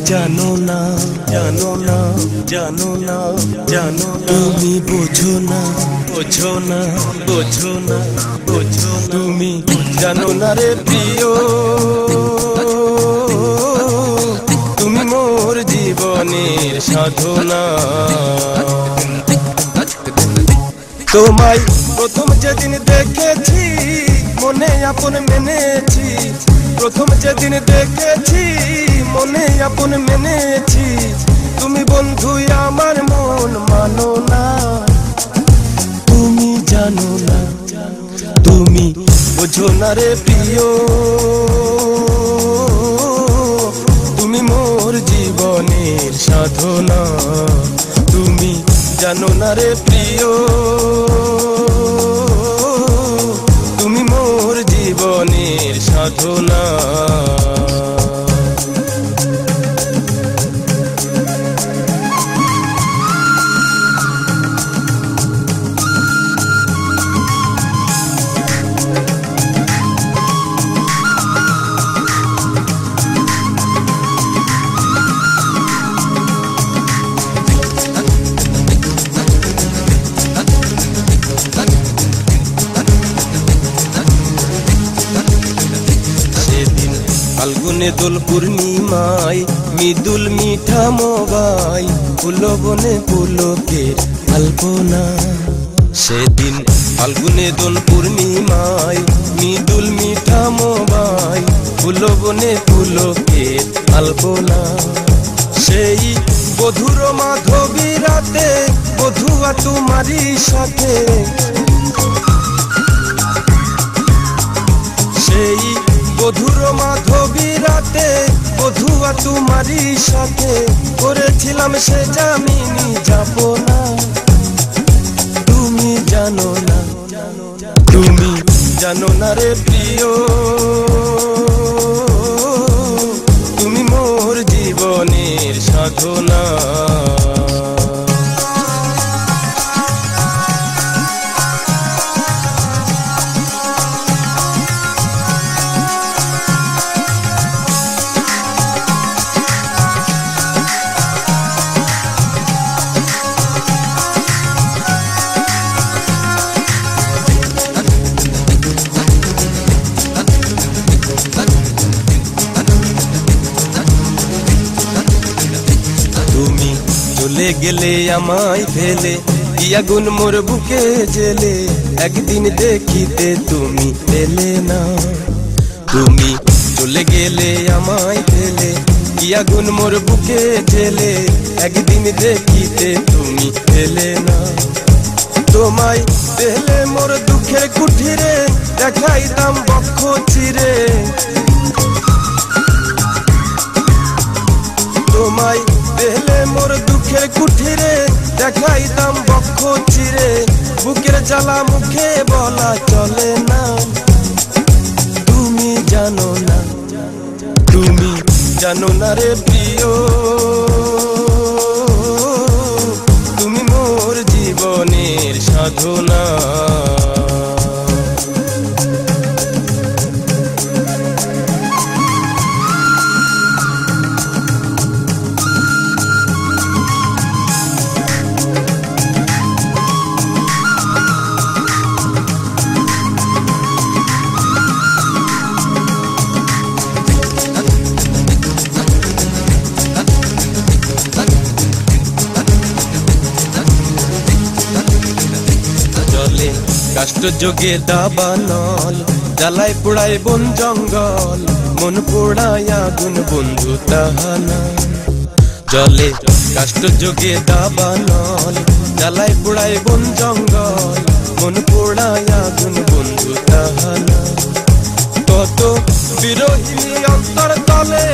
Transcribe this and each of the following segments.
জানো না জানো না জানো না জানো তুমি বোঝো না বোঝো না বোঝো না বোঝো তুমি জানো না রে প্রিয় তুমি মোর জীবনের সাধনা তোমায় প্রথম যেদিন দেখেছি মনে আপন মেনেছি প্রথম যেদিন দেখেছি মনে আপন মেনেছি তুমি বন্ধু আমার মন মানো না তুমি জানো না তুমি বোঝো না রে প্রিয় তুমি মোর জীবনের সাধনা তুমি জানো না রে প্রিয় তুমি মোর জীবনের সাধনা ফাল্গুনে দোল পূর্ণিমায় মৃদুল মিঠা মোবাই ফুলো বনে পুলকের আলপনা সেদিন ফাল্গুনে দোল পূর্ণিমায় মৃদুল মিঠা মোবাই ফুলো বনে পুলকের আলপনা সেই বধুর মাধবী রাতে বধুয়া তোমারই সাথে সেই বধুর মাধবী রাতে বধুয়া তোমারই সাথে করেছিলাম সে জামিনী যাবো না তুমি জানো না তুমি জানো না রে প্রিয় তুমি মোর জীবনের সাধনা চলে গেলে আমায় ফেলে কি আগুন মোর বুকে জেলে একদিন দেখিতে তুমি এলে না তুমি চলে গেলে আমায় ফেলে কি আগুন মোর বুকে জেলে একদিন দেখিতে তুমি এলে না তোমায় পেলে মোর দুঃখের কুঠিরে দেখাইতাম বক্ষ চিরে তোমায় পেলে মোর দুঃখের কুঠিরে দেখাইতাম বক্ষ চিরে বুকের জ্বালা মুখে বলা চলে না তুমি জানো না তুমি জানো না রে প্রিয় তুমি মোর জীবনের সাধনা কাষ্ট যোগে দাবানল জ্বালায় পোড়ায় বন জঙ্গল মন পোড়ায় আগুন বন্ধু তাহানা জলে কাষ্ট যোগে দাবানল জ্বালায় পোড়ায় বন জঙ্গল মন পোড়ায় আগুন বন্ধু তাহানা কত বিরোহিনী অন্তর তলে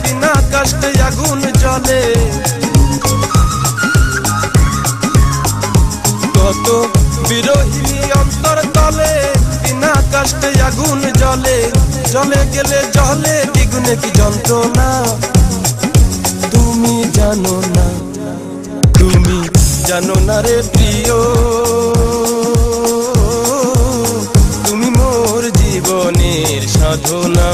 বিনা কাষ্টে আগুন জ্বলে কত বিরোহিনী অন্তর তলে বিনা কাষ্টে আগুন জ্বলে জ্বলে গেলে জলে দ্বিগুণে কি যন্ত্রণা তুমি জানো না তুমি জানো না রে প্রিয় তুমি মোর জীবনের সাধনা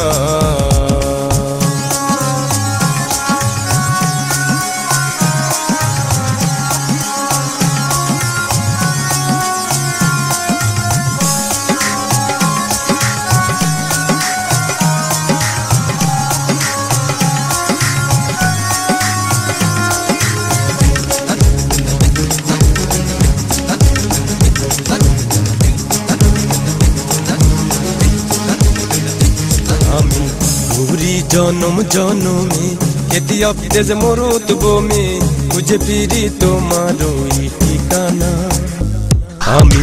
জনম জনমে খেতি অফিস মরুত বমে খুঁজে ফিরি তোমার ওই ঠিকানা। আমি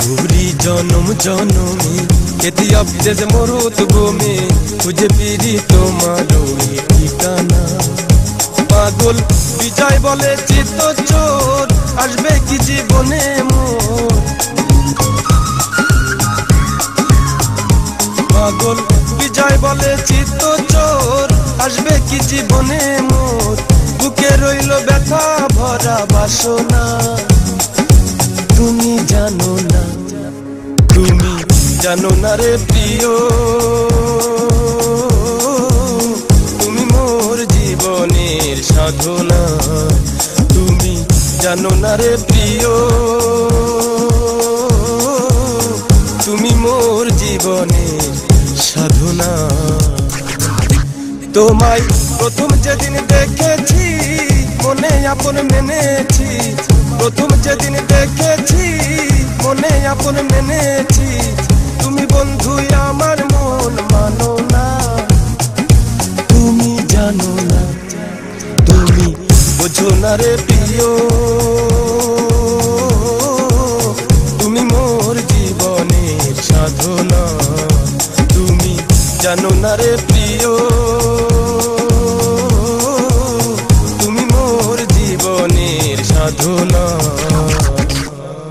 ঘুরি জনম জনমে খেতি অফিস মরুত বমে খুঁজে ফিরি তোমার ওই ঠিকানা। পাগল বিজয় বলে চিত্ত চোর আসবে কি জীবনে মোর। পাগল বিজয় বলে চিত্ত চোর আসবে কি জীবনে মোর। বুকে রইল ব্যথা ভরা বাসনা তুমি জানো না, তুমি জানো না রে প্রিয়, তুমি মোর জীবনের সাধনা। তুমি জানো না রে প্রিয়, তুমি মোর জীবনের সাধনা। তোমায় প্রথম যেদিন দেখেছি মনে আপন মেনেছি, প্রথম যেদিন দেখেছি মনে আপন মেনেছি। তুমি বন্ধু আমার মন মানো না, তুমি জানো না, তুমি বোঝো না রে প্রিয়, তুমি মোর জীবনের সাধনা। তুমি জানো না রে প্রিয়, তুমি মোর জীবনের সাধনা।